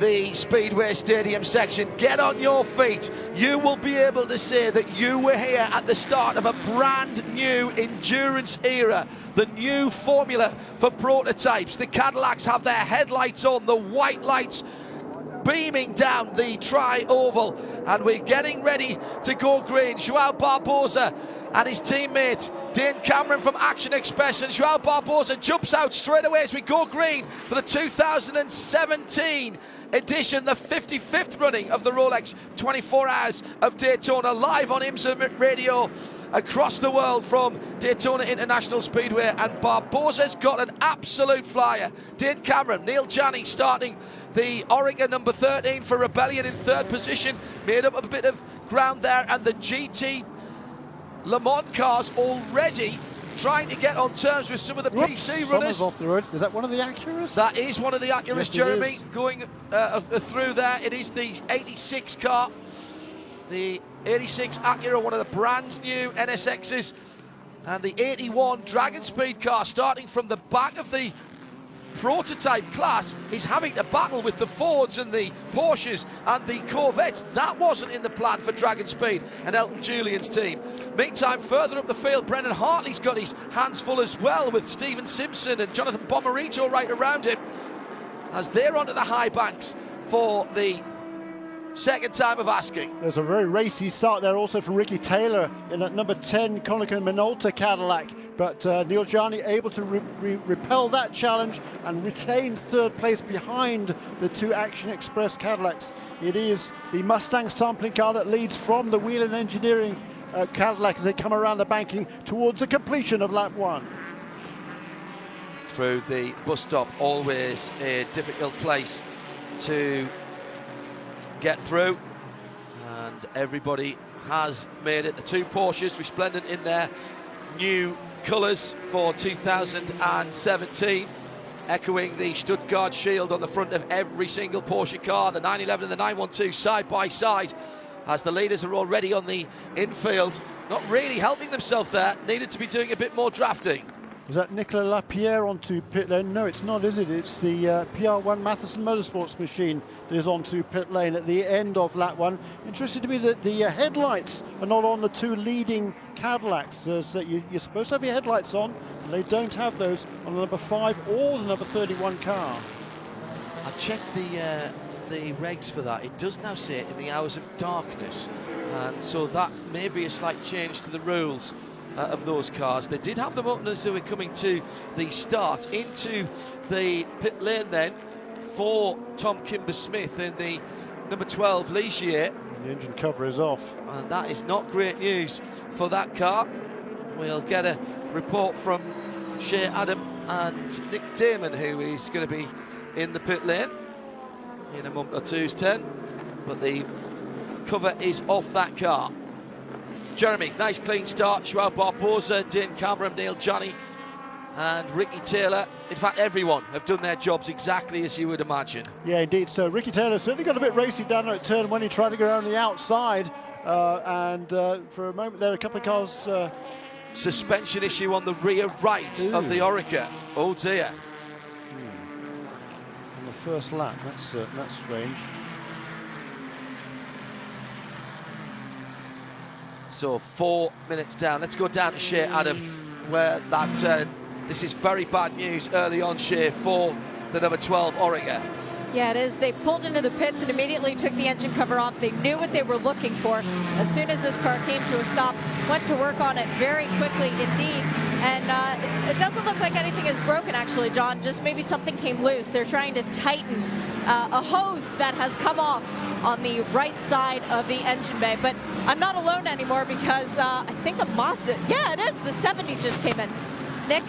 the Speedway Stadium section. Get on your feet. You will be able to say that you were here at the start of a brand new endurance era. The new formula for prototypes. The Cadillacs have their headlights on, the white lights beaming down the tri-oval, and we're getting ready to go green. Joao Barbosa and his teammate Dane Cameron from Action Express, and Joao Barbosa jumps out straight away as we go green for the 2017 edition, the 55th running of the Rolex 24 Hours of Daytona, live on IMSA radio across the world from Daytona International Speedway. And Barbosa's got an absolute flyer. Dane Cameron, Neil Janney starting the Oregon number 13 for Rebellion in third position, made up a bit of ground there, and the GT Le Mans cars already trying to get on terms with some of the PC runners. Off the road. Is that one of the Acuras? That is one of the Acuras, yes, Jeremy, going through there. It is the 86 car, the 86 Acura, one of the brand new NSXs, and the 81 Dragon Speed car, starting from the back of the prototype class, is having to battle with the Fords and the Porsches and the Corvettes. That wasn't in the plan for Dragon Speed and Elton Julian's team. Meantime, further up the field, Brendan Hartley's got his hands full as well, with Stephen Simpson and Jonathan Bomarito right around him, as they're onto the high banks for the second time of asking. There's a very racy start there also from Ricky Taylor in that number 10 Konica Minolta Cadillac, but Neil Janney able to repel that challenge and retain third place behind the two Action Express Cadillacs. It is the Mustang sampling car that leads from the Whelen Engineering Cadillac as they come around the banking towards the completion of lap one. Through the bus stop, always a difficult place to get through, and everybody has made it. The two Porsches resplendent in their new colours for 2017, echoing the Stuttgart shield on the front of every single Porsche car. The 911 and the 912 side by side, as the leaders are already on the infield, not really helping themselves there. Needed to be doing a bit more drafting. Is that Nicolas Lapierre onto pit lane? No, it's not, is it? It's the PR1 Matheson Motorsports machine that is onto pit lane at the end of lap one. Interesting to me that the headlights are not on the two leading Cadillacs. You're supposed to have your headlights on, and they don't have those on the number 5 or the number 31 car. I checked the regs for that. It does now say in the hours of darkness, and so that may be a slight change to the rules of those cars. They did have them up as they were coming to the start into the pit lane then for Tom Kimber-Smith in the number 12 Ligier. The engine cover is off, and that is not great news for that car. We'll get a report from Shea Adam and Nick Damon, who is going to be in the pit lane in a month or two's time, but the cover is off that car. Jeremy, nice clean start. Joao Barbosa, Dane Cameron, Neil Janney and Ricky Taylor. In fact, everyone have done their jobs exactly as you would imagine. Yeah, indeed. So Ricky Taylor certainly got a bit racy down there at turn when he tried to go around the outside. And for a moment there, a couple of cars... suspension issue on the rear right of the Oreca. Oh dear. On the first lap, that's strange. So 4 minutes down. Let's go down to Shea Adam, where that this is very bad news early on, Shea, for the number 12 Oreca. Yeah, it is. They pulled into the pits and immediately took the engine cover off. They knew what they were looking for. As soon as this car came to a stop, went to work on it very quickly indeed. And it doesn't look like anything is broken, actually, John. Just maybe something came loose. They're trying to tighten a hose that has come off on the right side of the engine bay. But I'm not alone anymore, because I think a Mazda, yeah, it is, the 70 just came in. Nick?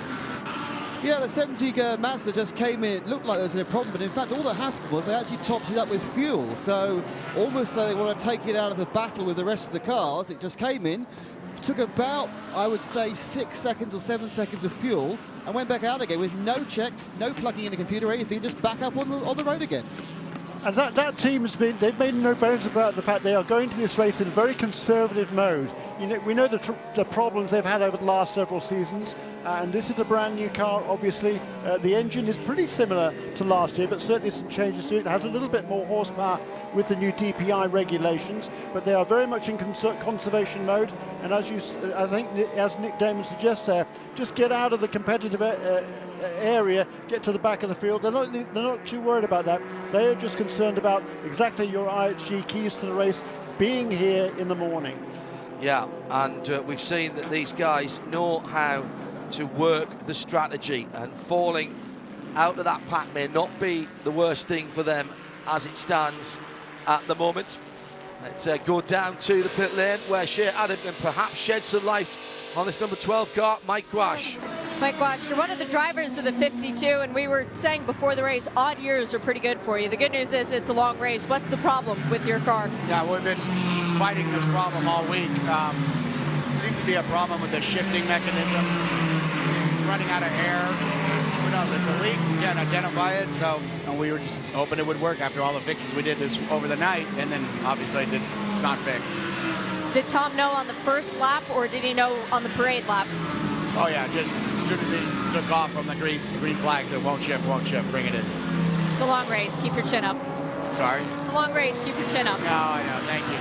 Yeah, the 70 Mazda just came in. It looked like there was no problem, but in fact all that happened was they actually topped it up with fuel. So almost though they want to take it out of the battle with the rest of the cars, it just came in, took about, I would say, 6 seconds or 7 seconds of fuel, and went back out again with no checks, no plugging in a computer or anything, just back up on the road again. And that team's they've made no bones about the fact they are going to this race in a very conservative mode. we know the problems they've had over the last several seasons, and this is a brand new car. Obviously, the engine is pretty similar to last year, but certainly some changes to it. It has a little bit more horsepower with the new DPI regulations, but they are very much in conservation mode. And I think, as Nick Damon suggests there, just get out of the competitive area, get to the back of the field. They're not too worried about that. They are just concerned about exactly your IHG keys to the race being here in the morning. Yeah, and we've seen that these guys know how to work the strategy, and falling out of that pack may not be the worst thing for them as it stands at the moment. Let's go down to the pit lane where Shea Adam can perhaps shed some light on this number 12 car, Mike Gouache. Mike Gouache, you're one of the drivers of the 52, and we were saying before the race, odd years are pretty good for you. The good news is it's a long race. What's the problem with your car? Yeah, we've been fighting this problem all week. Seems to be a problem with the shifting mechanism. It's running out of air. We know it's a leak. We can't identify it, so we were just hoping it would work after all the fixes we did this over the night, and then obviously it's not fixed. Did Tom know on the first lap, or did he know on the parade lap? Oh yeah, just as soon as he took off from the green flag, that won't shift, bring it in. It's a long race, keep your chin up. Sorry? It's a long race, keep your chin up. No, I know, thank you.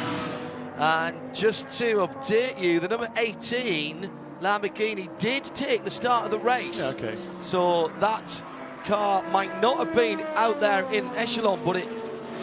And just to update you, the number 18 Lamborghini did take the start of the race. Yeah, okay. So that car might not have been out there in echelon, but it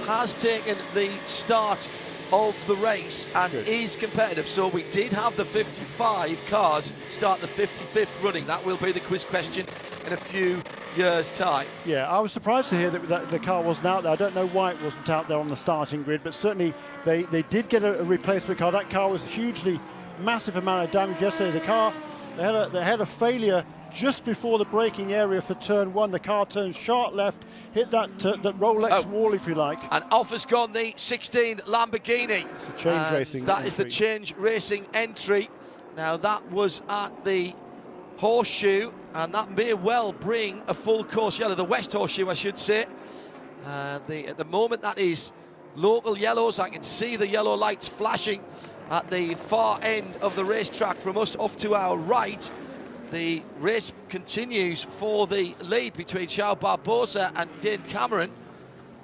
has taken the start of the race and is competitive. So we did have the 55 cars start the 55th running. That will be the quiz question in a few years' time. Yeah, I was surprised to hear that the car wasn't out there. I don't know why it wasn't out there on the starting grid, but certainly they did get a replacement car. That car was hugely, massive amount of damage yesterday. The car, they had a failure just before the braking area for turn one. The car turned sharp left, hit that Rolex wall, if you like. And off has gone the 16 Lamborghini. It's the change racing that entry. is the change racing entry. Now that was at the Horseshoe, and that may well bring a full course yellow, the West Horseshoe I should say. At the moment that is local yellows. I can see the yellow lights flashing at the far end of the racetrack from us off to our right. The race continues for the lead between Charles Barbosa and Dane Cameron,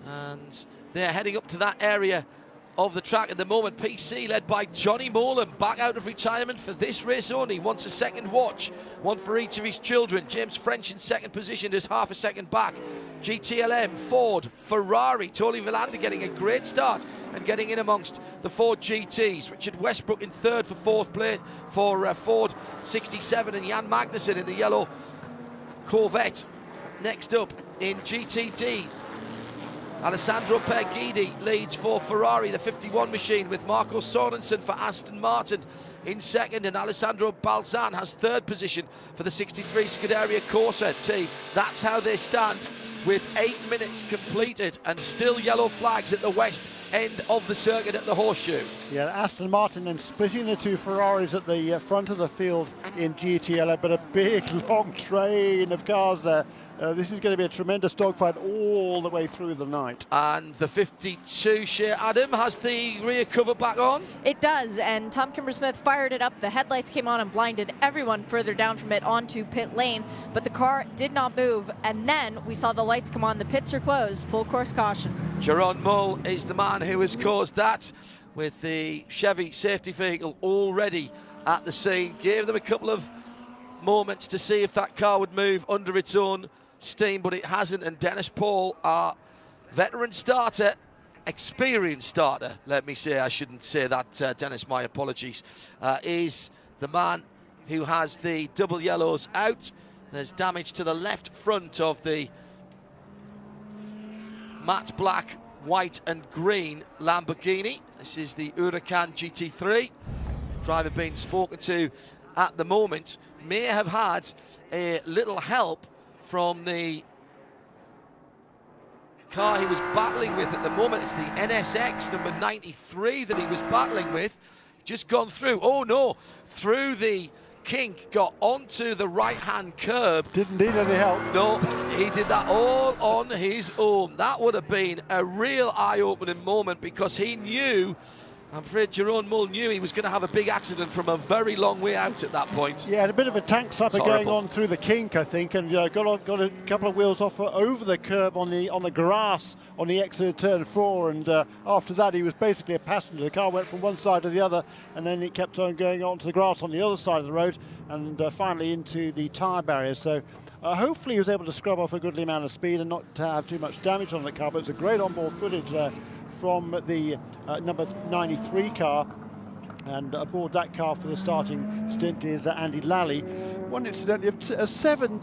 and they're heading up to that area of the track at the moment. PC led by Johnny Molan, back out of retirement for this race only, wants a second watch, one for each of his children. James French in second position, just half a second back. GTLM, Ford, Ferrari, Tony Villander getting a great start and getting in amongst the Ford GTs. Richard Westbrook in third for fourth place for Ford 67, and Jan Magnussen in the yellow Corvette. Next up in GTD, Alessandro Perguidi leads for Ferrari, the 51 machine, with Marco Sorensen for Aston Martin in second, and Alessandro Balzan has third position for the 63 Scuderia Corsa team. That's how they stand with 8 minutes completed, and still yellow flags at the west end of the circuit at the Horseshoe. Yeah, Aston Martin then splitting the two Ferraris at the front of the field in GTL, but a big long train of cars there. This is going to be a tremendous dogfight all the way through the night. And the 52 Shea Adam has the rear cover back on. It does, and Tom Kimber-Smith fired it up. The headlights came on and blinded everyone further down from it onto pit lane, but the car did not move, and then we saw the lights come on. The pits are closed, full course caution. Jeroen Mull is the man who has caused that, with the Chevy safety vehicle already at the scene. Gave them a couple of moments to see if that car would move under its own steam, but it hasn't. And Dennis Paul, our veteran starter, experienced starter, let me say, I shouldn't say that, Dennis, my apologies, is the man who has the double yellows out. There's damage to the left front of the matte black, white and green Lamborghini. This is the Huracan GT3. Driver being spoken to at the moment may have had a little help from the car he was battling with at the moment. It's the NSX number 93 that he was battling with. Just gone through, oh no, through the kink, got onto the right-hand curb. Didn't need any help. No, he did that all on his own. That would have been a real eye-opening moment, because he knew I'm afraid Jerome Mull knew he was going to have a big accident from a very long way out at that point. Yeah, and a bit of a tank supper going horrible. on through the kink, I think, and got a couple of wheels off over the curb on the grass on the exit of turn 4, and after that he was basically a passenger. The car went from one side to the other, and then it kept on going on to the grass on the other side of the road, and finally into the tyre barrier. So hopefully he was able to scrub off a goodly amount of speed and not have too much damage on the car. But it's a great onboard footage from the number 93 car, and aboard that car for the starting stint is Andy Lally. One incidentally of 17